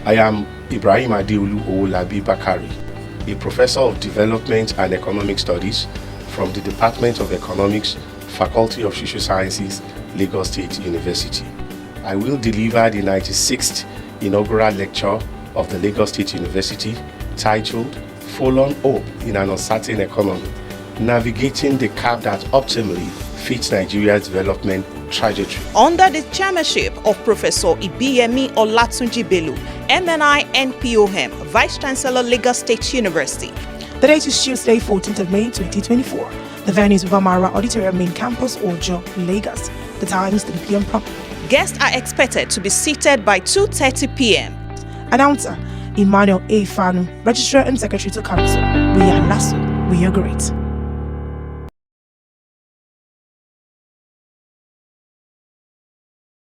I am Ibrahim Adeolu Owolabi BAKARE, a professor of development and economic studies from the Department of Economics, Faculty of Social Sciences, Lagos State University. I will deliver the 96th Inaugural Lecture of the Lagos State University titled Forlorn Hope in an Uncertain Economy, Navigating the Curve that Optimally Fits Nigeria's Development Trajectory. Under the chairmanship of Professor Ibrahim Olatunji Bello, MNI NPOM, Vice Chancellor, Lagos State University. The date is Tuesday, 14th of May 2024. The venue is Buba Marwa, Auditorium, Main Campus, Ojo, Lagos. The time is 3 p.m. proper. Guests are expected to be seated by 2:30 p.m. Announcer Emmanuel A. Fanu, Registrar and Secretary to Council. We are Lasso. We are great.